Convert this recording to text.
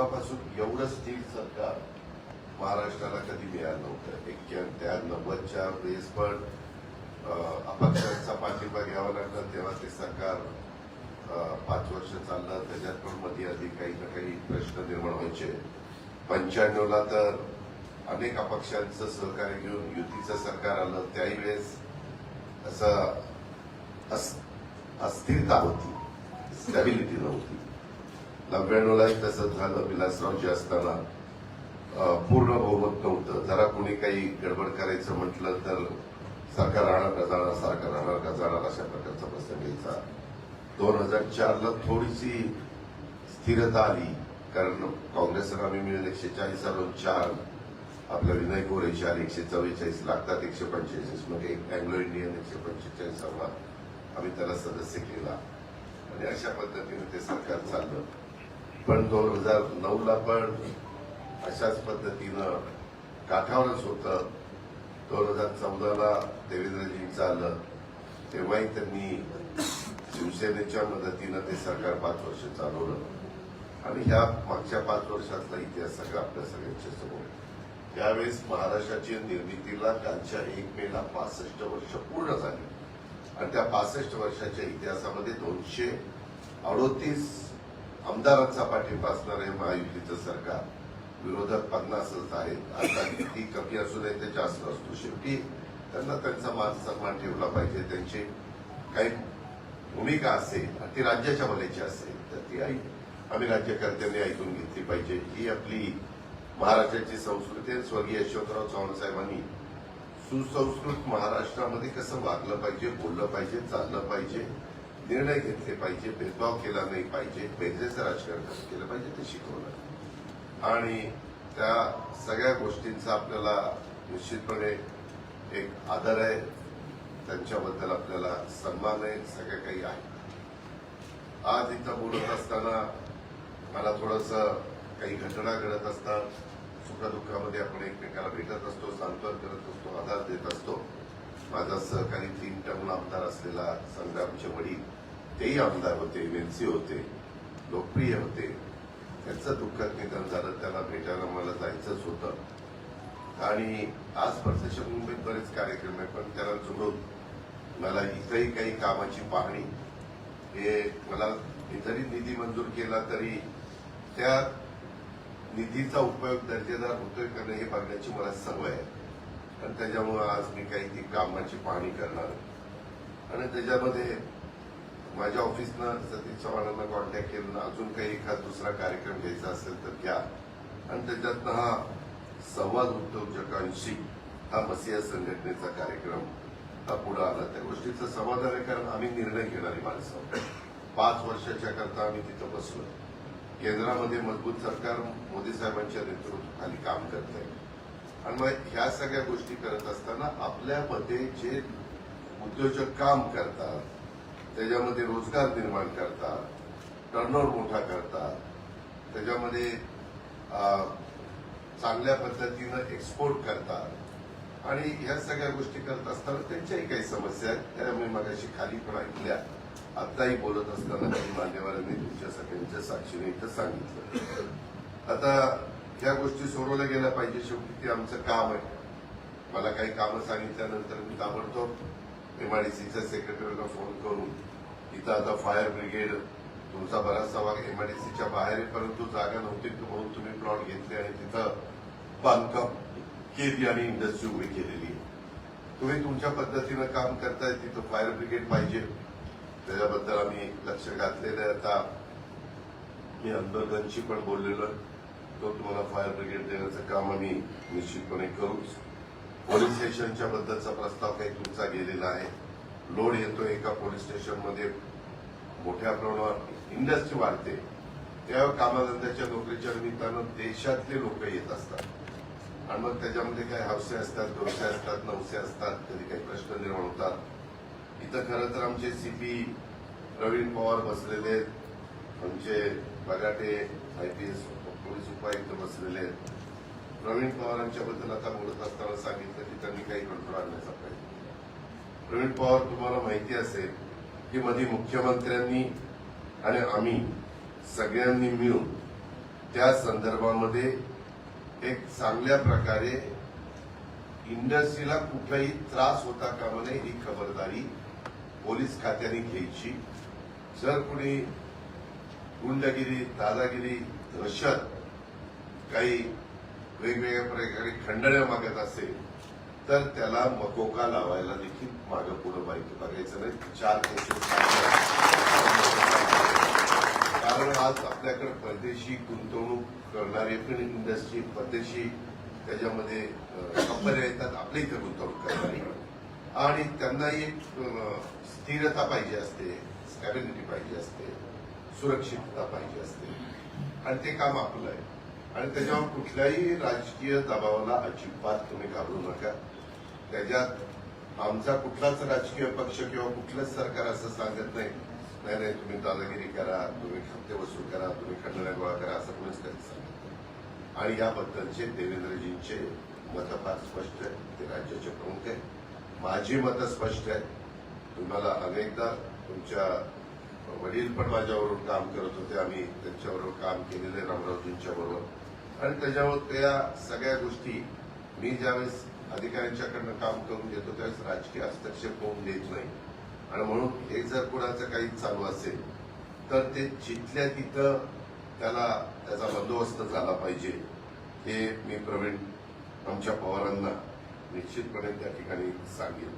तेव्हापासून एवढं स्थिर सरकार महाराष्ट्राला कधी मिळालं नव्हतं. 91-90च्या वेळेस पण अपक्षांचा पाठिंबा घ्यावा लागला, तेव्हा ते सरकार 5 वर्ष चाललं. त्याच्यात पण मध्ये आधी काही ना काही प्रश्न निर्माण व्हायचे. 95ला तर अनेक अपक्षांचं सहकार्य घेऊन युतीचं सरकार आलं. त्याही वेळेस असं अस्थिरता होती, स्टॅबिलिटी नव्हती. 99लाही तसंच झालं. विलासरावजी असताना पूर्ण बहुमत नव्हतं. जरा कोणी काही गडबड करायचं म्हटलं तर सरकार राहणार का जाणार, सरकार राहणार का जाणार, अशा प्रकारचा प्रसंग यायचा. 2004ला थोडीशी स्थिरता आली, कारण काँग्रेसला आम्ही मिळून 140-4, आपल्या विनय गोरे 144 लागतात 145, मग एक अँग्लो इंडियन 145 आम्ही त्याला सदस्य केला आणि अशा पद्धतीने ते सरकार चाललं. पण 2009ला पण अशाच पद्धतीनं काठावरच होतं. 2014ला देवेंद्रजींचं आलं, तेव्हाही त्यांनी शिवसेनेच्या मदतीनं ते सरकार 5 वर्ष चालवलं आणि ह्या मागच्या 5 वर्षातला इतिहास सगळा आपल्या सगळ्यांच्या समोर. त्यावेळेस महाराष्ट्राच्या निर्मितीला कालच्या 1 मेला 65 वर्ष पूर्ण झाली आणि त्या 65 वर्षाच्या इतिहासामध्ये 238 आमदारांचा पाठिंबा असणारे महायुतीचं सरकार, विरोधक 50च आहेत. आता किती कमी असू नये ते जास्त असतो. शेवटी त्यांना त्यांचा मान सन्मान ठेवला पाहिजे. त्यांची काही भूमिका असेल ती राज्याच्या भल्याची असेल तर ती आम्ही राज्यकर्त्यांनी ऐकून घेतली पाहिजे. ही आपली महाराष्ट्राची संस्कृती आहे. स्वर्गीय यशवंतराव चव्हाण साहेबांनी सुसंस्कृत महाराष्ट्रामध्ये कसं वागलं पाहिजे, बोललं पाहिजे, चाललं पाहिजे, निर्णय घेतले पाहिजे, भेदभाव केला नाही पाहिजे, बेरजेचं राजकारण कसं केलं पाहिजे ते शिकवलं आणि त्या सगळ्या गोष्टींचा आपल्याला निश्चितपणे एक आदर आहे. त्यांच्याबद्दल आपल्याला सन्मान आहे. सगळं काही आहे. आज इथं बोलत असताना मला थोडंसं काही घटना घडत असतात. सुखदुःखामध्ये आपण एकमेकाला भेटत असतो, सांत्वन करत असतो, आधार देत असतो. माझा सहकारी 3 टर्म आमदार असलेला संग्रामचे वडील, तेही आमदार होते, एमएलसी होते, लोकप्रिय होते. त्यांचं दुःखद निधन झालं. त्याला भेटायला मला जायचंच होतं आणि आज प्रत्यक्ष मुंबईत बरेच कार्यक्रम आहे, पण त्याला जोडून मला इथंही काही कामाची पाहणी, हे मला जरी निधी मंजूर केला तरी त्या निधीचा उपयोग दर्जेदार होतोय का नाही हे बघण्याची मला सवय आहे आणि त्याच्यामुळे आज मी काही ती कामाची पाहणी करणार आणि त्याच्यामध्ये माझ्या ऑफिसनं सतीश चव्हाणांना कॉन्टॅक्ट केलं, अजून काही एखादा दुसरा कार्यक्रम घ्यायचा असेल तर घ्या आणि त्याच्यातनं हा संवाद उद्योजकांशी हा मसिया संघटनेचा कार्यक्रम हा पुढे आला. त्या गोष्टीचं समाधान आहे, कारण आम्ही निर्णय घेणारी माणसं 5 वर्षाच्या करता आम्ही तिथं बसलो. केंद्रामध्ये मजबूत सरकार मोदी साहेबांच्या नेतृत्वाखाली काम करत आहे आणि मग ह्या सगळ्या गोष्टी करत असताना आपल्यामध्ये जे उद्योजक काम करतात, त्याच्यामध्ये रोजगार निर्माण करतात, टर्नओव्हर मोठा करतात, त्याच्यामध्ये चांगल्या पद्धतीनं एक्सपोर्ट करतात आणि ह्या सगळ्या गोष्टी करत असताना त्यांच्याही काही समस्या आहेत. त्या मी मगाशी खाली पण ऐकल्या. आत्ताही बोलत असताना काही मान्यवरांनी तुमच्या सगळ्यांच्या साक्षीने इथं सांगितलं. आता ह्या गोष्टी सोडवल्या गेल्या पाहिजे. शेवटी ते आमचं काम आहे. मला काही कामं सांगितल्यानंतर मी ताबडतोब एमआयडीसीच्या सेक्रेटरीला फोन करून इथं आता फायर ब्रिगेड तुमचा बराचसा भाग एमआयडीसीच्या बाहेर आहे, परंतु जागा नव्हती म्हणून तुम्ही प्लॉट घेतले आणि तिथं बांधकाम केली आणि इंडस्ट्री उभी केलेली आहे. तुम्ही तुमच्या पद्धतीनं काम करताय, तिथं फायर ब्रिगेड पाहिजे. त्याच्याबद्दल आम्ही लक्ष घातलेलं आहे. आता मी अंबरगंजशी पण बोललेलो, तो तुम्हाला फायर ब्रिगेड देण्याचं काम आम्ही निश्चितपणे करूच. पोलीस स्टेशनच्या बद्दलचा प्रस्ताव काही तुमचा गेलेला आहे. लोड येतो एका पोलीस स्टेशनमध्ये, मोठ्या प्रमाणावर इंडस्ट्री वाढते, त्या कामाधंद्याच्या नोकरीच्या निमित्तानं देशातले लोक येत असतात आणि मग त्याच्यामध्ये काही हौसे असतात, व्यवसाय असतात, नवसे असतात, कधी काही प्रश्न निर्माण होतात. इथं खरं तर आमचे सीपी प्रवीण पवार बसलेले आहेत, आमचे बगाटे आयपीएस पोलीस उपायुक्त बसलेले आहेत. प्रवीण पवारांच्याबद्दल आता बोलत असताना सांगितलं की त्यांनी काही कंट्रोल आणण्याचा पाहिजे. प्रवीण पवार तुम्हाला माहिती असेल की मध्ये मुख्यमंत्र्यांनी आणि आम्ही सगळ्यांनी मिळून त्या संदर्भामध्ये एक चांगल्या प्रकारे इंडस्ट्रीला कुठलाही त्रास होता कामा नये ही खबरदारी पोलीस खात्याने घ्यायची. जर कोणी गुंडगिरी, दादागिरी, दहशत, काही वेगवेगळ्या प्रकारे खंडण्या मागत असेल तर त्याला मकोका लावायला देखील मागं पुढं बघायचं नाही. 4 केसेस कारण आज आपल्याकडे परदेशी गुंतवणूक करणारे पण इंडस्ट्री, परदेशी त्याच्यामध्ये कंपन्या येतात आपल्या इथे गुंतवणूक करणारी, आणि त्यांनाही एक स्थिरता पाहिजे असते, स्टॅबिलिटी पाहिजे असते, सुरक्षितता पाहिजे असते, आणि ते काम आपलं आहे. आणि त्याच्यावर कुठल्याही राजकीय दबावाला अजिबात तुम्ही घाबरू नका. त्याच्यात आमचा कुठलाच राजकीय पक्ष किंवा कुठलंच सरकार असं सांगत नाही नाही तुम्ही दादागिरी करा, तुम्ही हप्ते वसूल करा, तुम्ही खंडण्या गोळा करा, असं कोणीच कधी सांगत नाही. आणि याबद्दलचे देवेंद्रजींचे मतं फार स्पष्ट आहे. ते राज्याचे प्रमुख आहे. माझी मतं स्पष्ट आहेत. तुम्हाला अनेकदा तुमच्या वडील पण माझ्याबरोबर काम करत होते, आम्ही त्यांच्याबरोबर काम केलेले रामरावजींच्या बरोबर, आणि त्याच्यावर त्या सगळ्या गोष्टी मी ज्यावेळेस अधिकाऱ्यांच्याकडनं काम करून घेतो त्यावेळेस राजकीय हस्तक्षेप होऊन देत नाही. आणि म्हणून हे जर कोणाचं काही चालू असेल तर ते जिथल्या तिथं त्याचा बंदोबस्त झाला पाहिजे, हे मी प्रवीण आमच्या पवारांना निश्चितपणे त्या ठिकाणी सांगेन.